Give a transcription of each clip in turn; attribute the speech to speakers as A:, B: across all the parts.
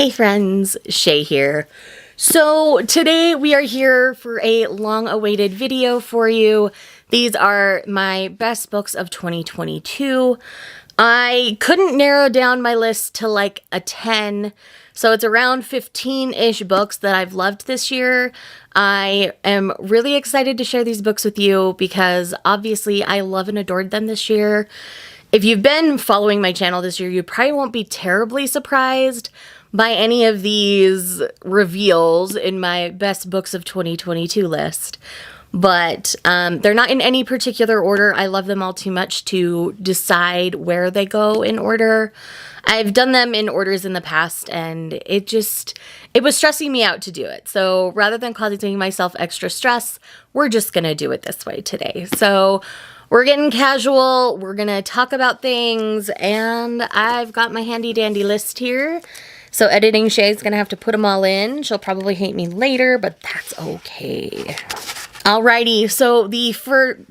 A: Hey friends, Shay here. So today we are here for a long-awaited video for you. These are my best books of 2022. I couldn't narrow down my list to like a 10, so it's around 15-ish books that I've loved this year. I am really excited to share these books with you because obviously I love and adored them this year. If you've been following my channel this year, you probably won't be terribly surprised by any of these reveals in my best books of 2022 list. But they're not in any particular order. I love them all too much to decide where they go in order. I've done them in orders in the past and it was stressing me out to do it. So rather than causing myself extra stress, we're just gonna do it this way today. So we're getting casual, we're gonna talk about things, and I've got my handy dandy list here. So editing Shay's gonna have to put them all in. She'll probably hate me later, but that's okay. Alrighty, so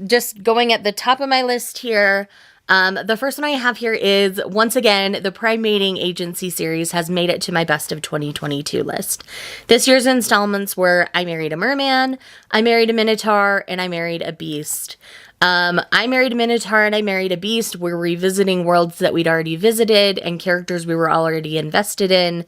A: just going at the top of my list here, the first one I have here is, once again, the Primating Agency series has made it to my best of 2022 list. This year's installments were I Married a Merman, I Married a Minotaur, and I Married a Beast. I Married a Minotaur and I Married a Beast were revisiting worlds that we'd already visited and characters we were already invested in,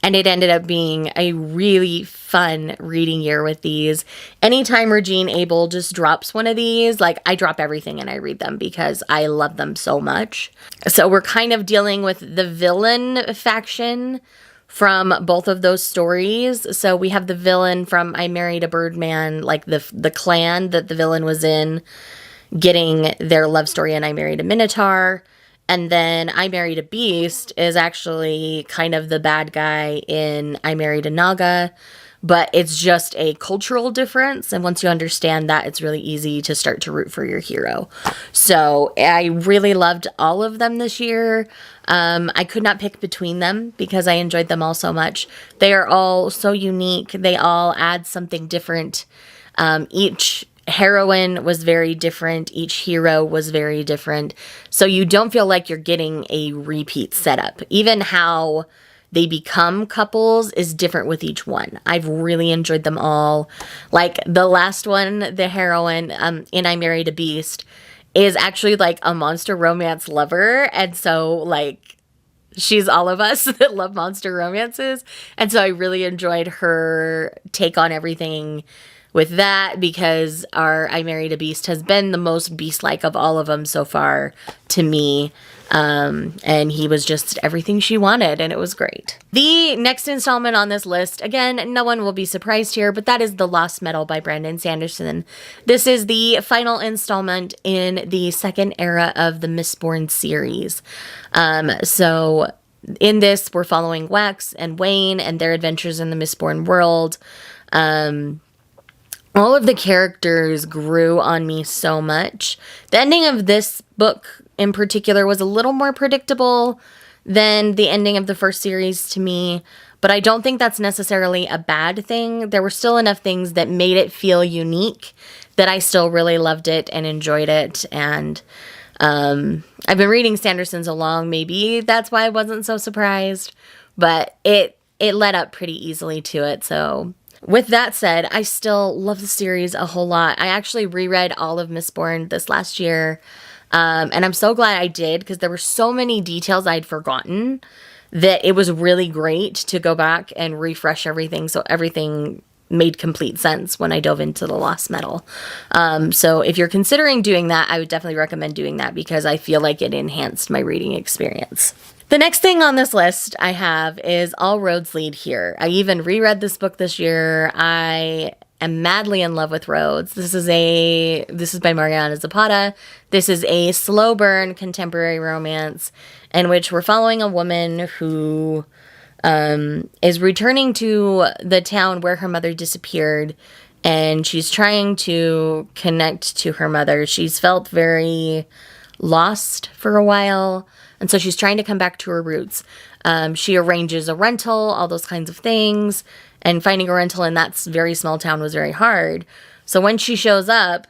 A: and it ended up being a really fun reading year with these. Anytime Regine Abel just drops one of these, like, I drop everything and I read them because I love them so much. So we're kind of dealing with the villain faction from both of those stories. So we have the villain from I Married a Birdman, like the clan that the villain was in, getting their love story in I Married a Minotaur. And then I Married a Beast is actually kind of the bad guy in I Married a Naga, but it's just a cultural difference. And once you understand that, it's really easy to start to root for your hero. So I really loved all of them this year. I could not pick between them because I enjoyed them all so much. They are all so unique. They all add something different. Each heroine was very different. Each hero was very different. So you don't feel like you're getting a repeat setup. Even how they become couples is different with each one. I've really enjoyed them all. Like the last one, the heroine in I Married a Beast is actually like a monster romance lover. And so like she's all of us that love monster romances. And so I really enjoyed her take on everything with that, because our I Married a Beast has been the most beast-like of all of them so far to me. And he was just everything she wanted, and it was great. The next installment on this list, again, no one will be surprised here, but that is The Lost Metal by Brandon Sanderson. This is the final installment in the second era of the Mistborn series. So in this, we're following Wax and Wayne and their adventures in the Mistborn world. All of the characters grew on me so much. The ending of this book in particular was a little more predictable than the ending of the first series to me, but I don't think that's necessarily a bad thing. There were still enough things that made it feel unique that I still really loved it and enjoyed it. And I've been reading Sanderson so long, maybe that's why I wasn't so surprised, but it led up pretty easily to it. So with that said, I still love the series a whole lot. I actually reread all of Mistborn this last year, and I'm so glad I did, because there were so many details I'd forgotten that it was really great to go back and refresh everything, so everything made complete sense when I dove into The Lost Metal. So if you're considering doing that, I would definitely recommend doing that, because I feel like it enhanced my reading experience. The next thing on this list I have is All Roads Lead Here. I even reread this book this year. I am madly in love with Roads. This is by Mariana Zapata. This is a slow burn contemporary romance in which we're following a woman who is returning to the town where her mother disappeared, and she's trying to connect to her mother. She's felt very lost for a while, and so she's trying to come back to her roots. She arranges a rental, all those kinds of things, and finding a rental in that very small town was very hard. So when she shows up,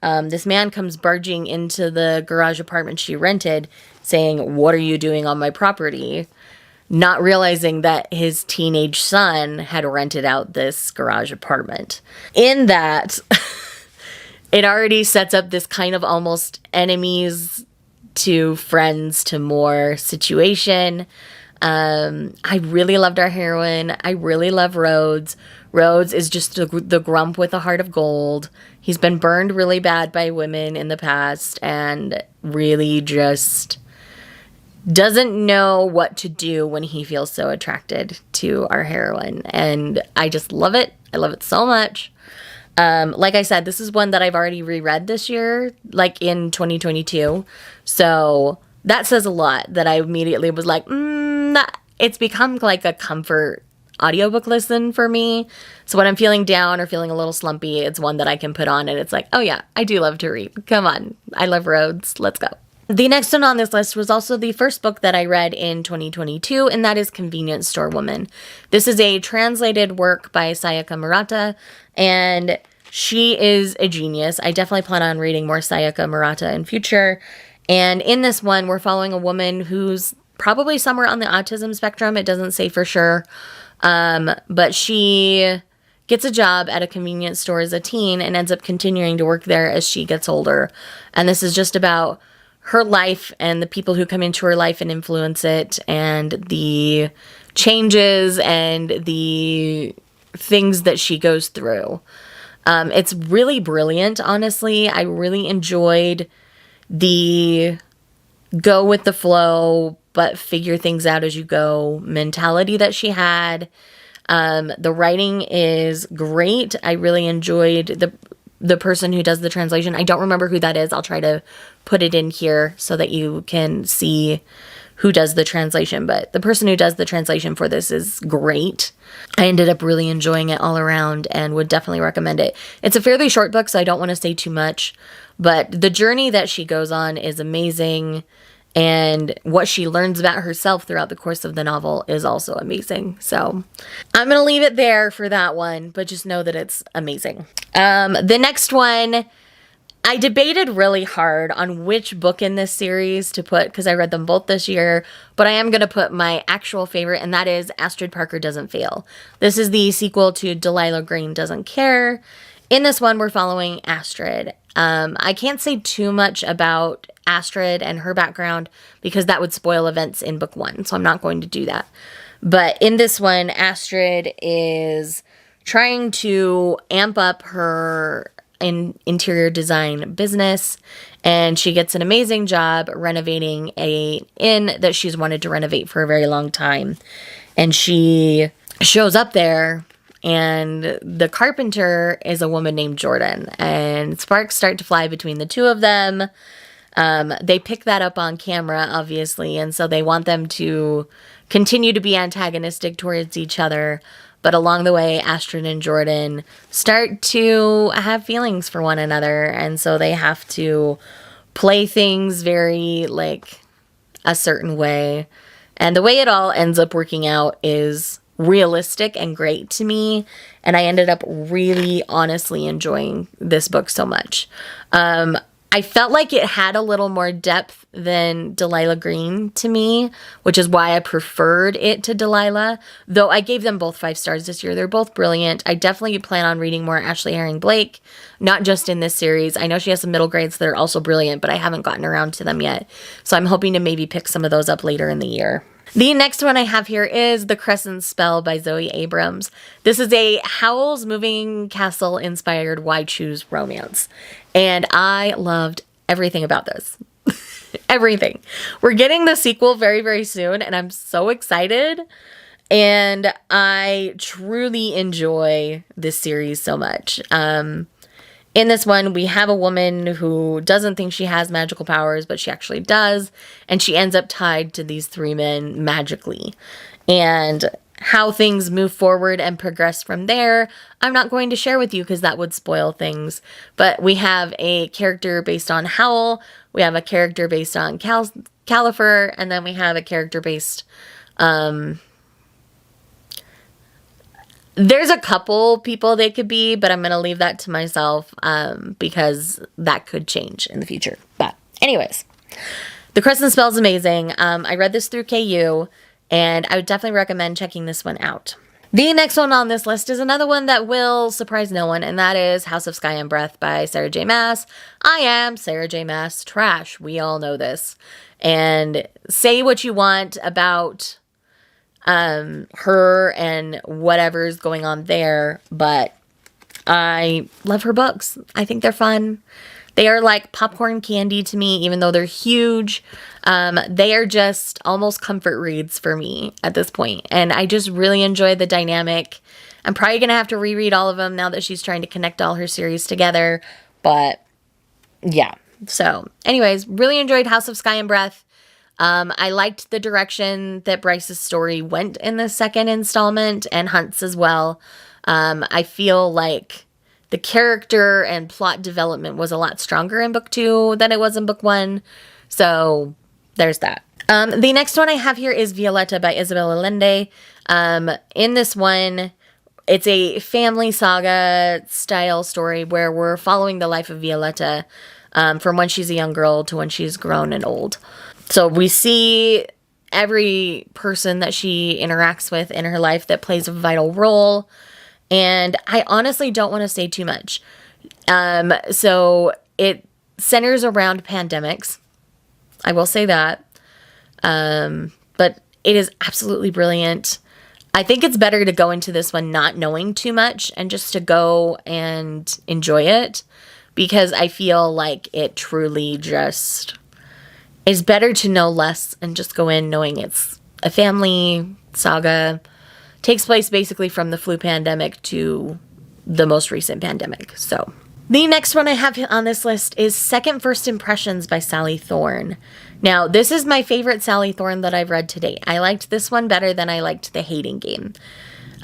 A: this man comes barging into the garage apartment she rented, saying, "What are you doing on my property?" not realizing that his teenage son had rented out this garage apartment. In that, it already sets up this kind of almost enemies to friends to more situation. I really loved our heroine. I really love Rhodes. Rhodes is just the grump with a heart of gold. He's been burned really bad by women in the past and really just doesn't know what to do when he feels so attracted to our heroine. And I just love it. I love it so much. Like I said, this is one that I've already reread this year, like in 2022. So that says a lot, that I immediately was like, it's become like a comfort audiobook listen for me. So when I'm feeling down or feeling a little slumpy, it's one that I can put on and it's like, oh yeah, I do love to read. Come on. I love Rhodes. Let's go. The next one on this list was also the first book that I read in 2022, and that is Convenience Store Woman. This is a translated work by Sayaka Murata, and she is a genius. I definitely plan on reading more Sayaka Murata in future. And in this one, we're following a woman who's probably somewhere on the autism spectrum. It doesn't say for sure. But she gets a job at a convenience store as a teen and ends up continuing to work there as she gets older. And this is just about her life and the people who come into her life and influence it, and the changes and the things that she goes through. It's really brilliant, honestly. I really enjoyed the go with the flow, but figure things out as you go mentality that she had. The writing is great. I really enjoyed the person who does the translation. I don't remember who that is. I'll try to put it in here so that you can see who does the translation. But the person who does the translation for this is great. I ended up really enjoying it all around and would definitely recommend it. It's a fairly short book, so I don't want to say too much. But the journey that she goes on is amazing. And what she learns about herself throughout the course of the novel is also amazing. So I'm going to leave it there for that one, but just know that it's amazing. The next one, I debated really hard on which book in this series to put because I read them both this year, but I am going to put my actual favorite, and that is Astrid Parker Doesn't Fail. This is the sequel to Delilah Green Doesn't Care. In this one, we're following Astrid. I can't say too much about Astrid and her background because that would spoil events in book one, so I'm not going to do that. But in this one, Astrid is trying to amp up her interior design business, and she gets an amazing job renovating an inn that she's wanted to renovate for a very long time. And she shows up there, and the carpenter is a woman named Jordan, and sparks start to fly between the two of them. They pick that up on camera, obviously, and so they want them to continue to be antagonistic towards each other. But along the way, Astrid and Jordan start to have feelings for one another, and so they have to play things very, like, a certain way. And the way it all ends up working out is realistic and great to me, and I ended up really honestly enjoying this book so much. I felt like it had a little more depth than Delilah Green to me, which is why I preferred it to Delilah, though I gave them both 5 stars this year. They're both brilliant. I definitely plan on reading more Ashley Herring Blake, not just in this series. I know she has some middle grades that are also brilliant, but I haven't gotten around to them yet, so I'm hoping to maybe pick some of those up later in the year. The next one I have here is The Crescent Spell by Zoe Abrams. This is a Howl's Moving Castle inspired Why Choose romance. And I loved everything about this. Everything. We're getting the sequel very, very soon, and I'm so excited. And I truly enjoy this series so much. In this one, we have a woman who doesn't think she has magical powers, but she actually does. And she ends up tied to these 3 men magically. And how things move forward and progress from there, I'm not going to share with you because that would spoil things. But we have a character based on Howl. We have a character based on Califer. And then we have a character based... There's a couple people they could be, but I'm going to leave that to myself because that could change in the future. But anyways, The Crescent Spell is amazing. I read this through KU. and I would definitely recommend checking this one out. The next one on this list is another one that will surprise no one, and that is House of Sky and Breath by Sarah J. Maas. I am Sarah J. Maas trash. We all know this. And say what you want about her and whatever's going on there, but I love her books. I think they're fun. They are like popcorn candy to me, even though they're huge. They are just almost comfort reads for me at this point. And I just really enjoy the dynamic. I'm probably going to have to reread all of them now that she's trying to connect all her series together. But yeah. So anyways, really enjoyed House of Sky and Breath. I liked the direction that Bryce's story went in the second installment, and Hunt's as well. I feel like the character and plot development was a lot stronger in book 2 than it was in book 1. So there's that. The next one I have here is Violetta by Isabel Allende. In this one, it's a family saga style story where we're following the life of Violetta from when she's a young girl to when she's grown and old. So we see every person that she interacts with in her life that plays a vital role. And I honestly don't want to say too much. So it centers around pandemics. I will say that. But it is absolutely brilliant. I think it's better to go into this one not knowing too much and just to go and enjoy it, because I feel like it truly just is better to know less and just go in knowing it's a family saga. Takes place basically from the flu pandemic to the most recent pandemic. So the next one I have on this list is Second First Impressions by Sally Thorne. Now, this is my favorite Sally Thorne that I've read to date. I liked this one better than I liked The Hating Game.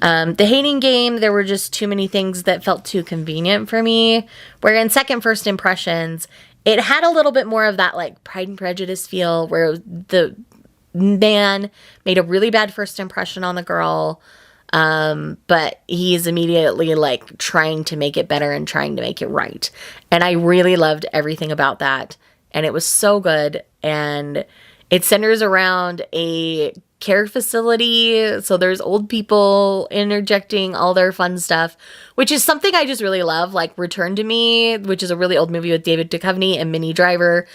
A: The Hating Game, there were just too many things that felt too convenient for me. Where in Second First Impressions, it had a little bit more of that like Pride and Prejudice feel, where the man made a really bad first impression on the girl, but he's immediately like trying to make it better and trying to make it right. And I really loved everything about that, and it was so good. And it centers around a care facility, so there's old people interjecting all their fun stuff, which is something I just really love, like Return to Me, which is a really old movie with David Duchovny and Minnie Driver.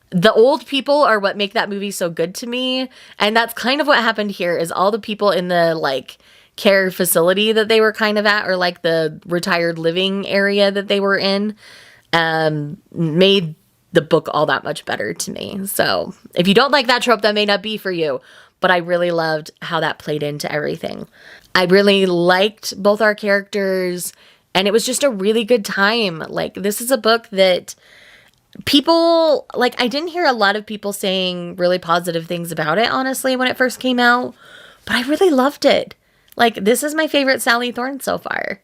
A: The old people are what make that movie so good to me. And that's kind of what happened here, is all the people in the like care facility that they were kind of at, or like the retired living area that they were in, made the book all that much better to me. So if you don't like that trope, that may not be for you, but I really loved how that played into everything. I really liked both our characters, and it was just a really good time. Like, this is a book that people, like, I didn't hear a lot of people saying really positive things about it, honestly, when it first came out, but I really loved it. Like, this is my favorite Sally Thorne so far.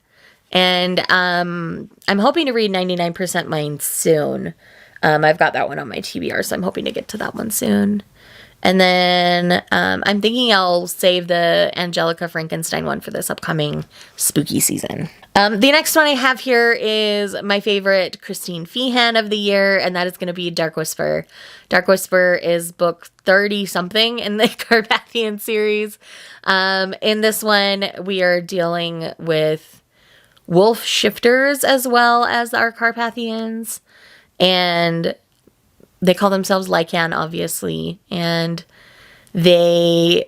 A: And I'm hoping to read 99% Mine soon. I've got that one on my TBR, so I'm hoping to get to that one soon. And then I'm thinking I'll save the Angelica Frankenstein one for this upcoming spooky season. The next one I have here is my favorite Christine Feehan of the year, and that is going to be Dark Whisper. Dark Whisper is book 30-something in the Carpathian series. In this one, we are dealing with wolf shifters as well as our Carpathians, and they call themselves Lycan, obviously, and the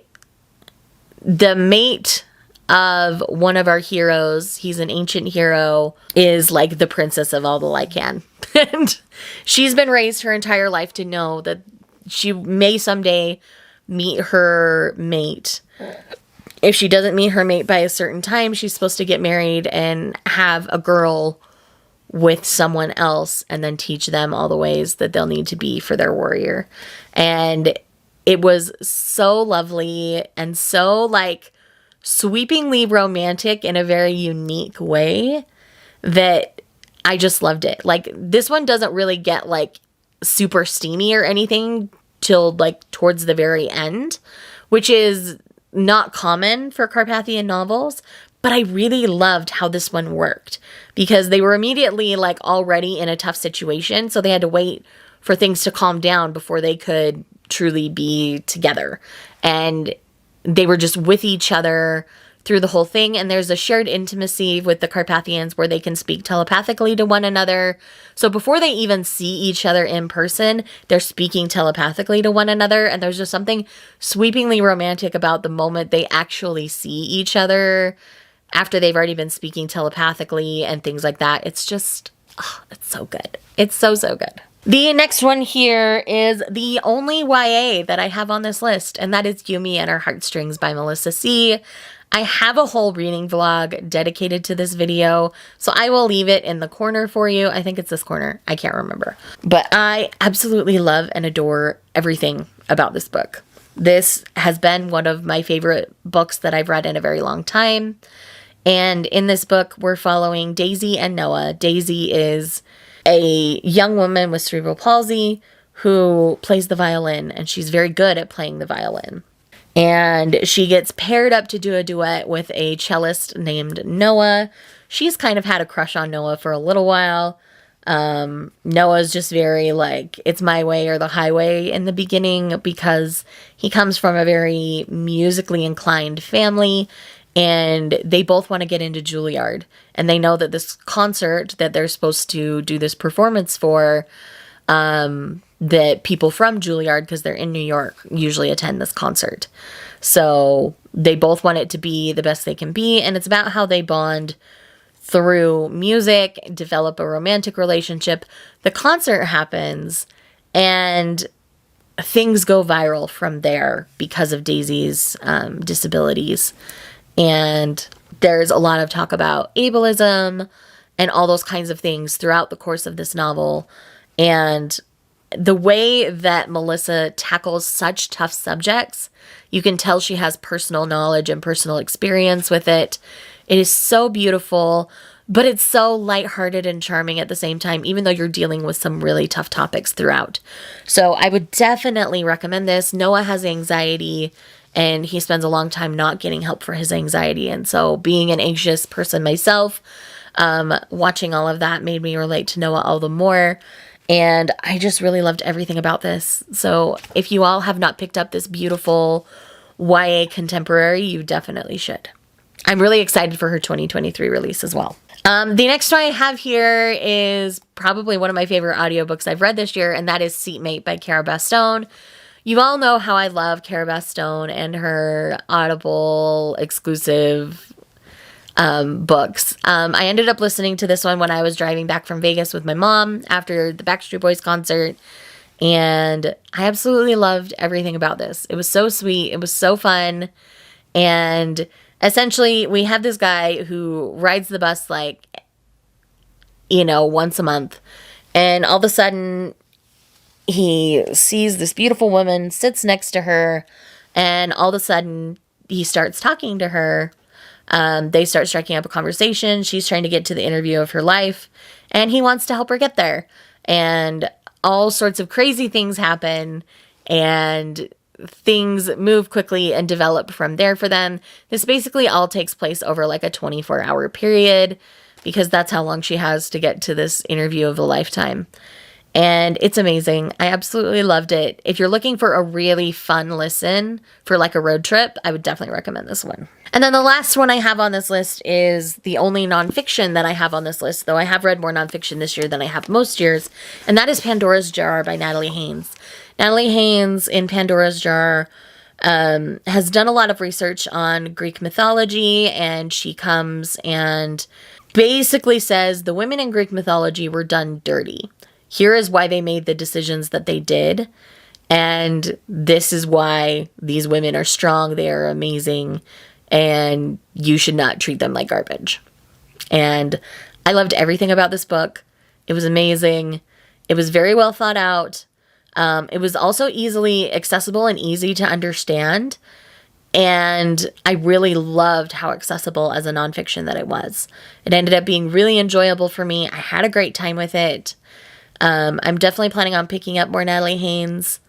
A: mate of one of our heroes, he's an ancient hero, is like the princess of all the Lycan. And she's been raised her entire life to know that she may someday meet her mate. If she doesn't meet her mate by a certain time, she's supposed to get married and have a girl with someone else and then teach them all the ways that they'll need to be for their warrior. And it was so lovely and so like sweepingly romantic in a very unique way that I just loved it. Like, this one doesn't really get like super steamy or anything till like towards the very end, which is not common for Carpathian novels. But I really loved how this one worked, because they were immediately like already in a tough situation. So they had to wait for things to calm down before they could truly be together. And they were just with each other through the whole thing. And there's a shared intimacy with the Carpathians where they can speak telepathically to one another. So before they even see each other in person, they're speaking telepathically to one another. And there's just something sweepingly romantic about the moment they actually see each other after they've already been speaking telepathically and things like that. It's just, oh, it's so good. It's so, so good. The next one here is the only YA that I have on this list, and that is Yumi and Her Heartstrings by Melissa C. I have a whole reading vlog dedicated to this video, so I will leave it in the corner for you. I think it's this corner. I can't remember. But I absolutely love and adore everything about this book. This has been one of my favorite books that I've read in a very long time. And in this book, we're following Daisy and Noah. Daisy is a young woman with cerebral palsy who plays the violin, and she's very good at playing the violin. And she gets paired up to do a duet with a cellist named Noah. She's kind of had a crush on Noah for a little while. Noah's just very like, it's my way or the highway in the beginning because he comes from a very musically inclined family, and they both want to get into Juilliard. And they know that this concert that they're supposed to do this performance for, that people from Juilliard, because they're in New York, usually attend this concert. So they both want it to be the best they can be. And it's about how they bond through music, develop a romantic relationship. The concert happens and things go viral from there because of Daisy's disabilities. And there's a lot of talk about ableism and all those kinds of things throughout the course of this novel. And the way that Melissa tackles such tough subjects, you can tell she has personal knowledge and personal experience with it. It is so beautiful, but it's so lighthearted and charming at the same time, even though you're dealing with some really tough topics throughout. So I would definitely recommend this. Noah has anxiety, and he spends a long time not getting help for his anxiety. And so being an anxious person myself, watching all of that made me relate to Noah all the more. And I just really loved everything about this. So if you all have not picked up this beautiful YA contemporary, you definitely should. I'm really excited for her 2023 release as well. The next one I have here is probably one of my favorite audiobooks I've read this year, and that is Seatmate by Cara Bastone. You all know how I love Cara Bastone and her Audible exclusive books. I ended up listening to this one when I was driving back from Vegas with my mom after the Backstreet Boys concert, and I absolutely loved everything about this. It was so sweet. It was so fun. And essentially, we have this guy who rides the bus like, once a month, and all of a sudden he sees this beautiful woman, sits next to her, and all of a sudden he starts talking to her. They start striking up a conversation. She's trying to get to the interview of her life, and he wants to help her get there. And all sorts of crazy things happen, and things move quickly and develop from there for them. This basically all takes place over like a 24-hour period, because that's how long she has to get to this interview of a lifetime. And it's amazing. I absolutely loved it. If you're looking for a really fun listen for like a road trip, I would definitely recommend this one. And then the last one I have on this list is the only nonfiction that I have on this list, though I have read more nonfiction this year than I have most years, and that is Pandoras Jar by Natalie Haynes. Natalie Haynes in Pandoras Jar has done a lot of research on Greek mythology, and she comes and basically says the women in Greek mythology were done dirty. Here is why they made the decisions that they did. And this is why these women are strong. They are amazing. And you should not treat them like garbage. And I loved everything about this book. It was amazing. It was very well thought out. It was also easily accessible and easy to understand. And I really loved how accessible as a nonfiction that it was. It ended up being really enjoyable for me. I had a great time with it. I'm definitely planning on picking up more Natalie Haynes.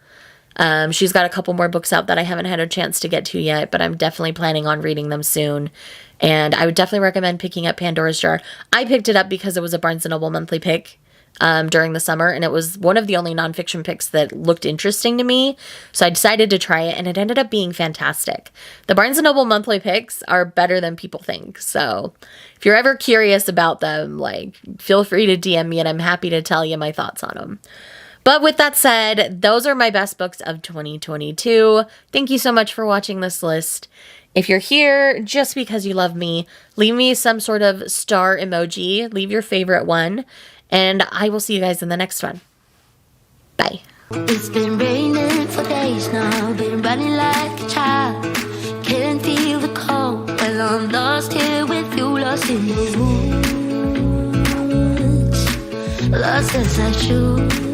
A: She's got a couple more books out that I haven't had a chance to get to yet, but I'm definitely planning on reading them soon. And I would definitely recommend picking up Pandoras Jar. I picked it up because it was a Barnes & Noble monthly pick. during the summer, and it was one of the only nonfiction picks that looked interesting to me, so I decided to try it, and it ended up being fantastic. The Barnes & Noble monthly picks are better than people think, so if you're ever curious about them, like, feel free to DM me, and I'm happy to tell you my thoughts on them. But with that said, those are my best books of 2022. Thank you so much for watching this list. If you're here just because you love me, leave me some sort of star emoji, leave your favorite one, and I will see you guys in the next one. Bye.
B: It's been raining for days now, been running like a child. Can't feel the cold, well I'm lost here with you, lost in the woods. Lost as I should.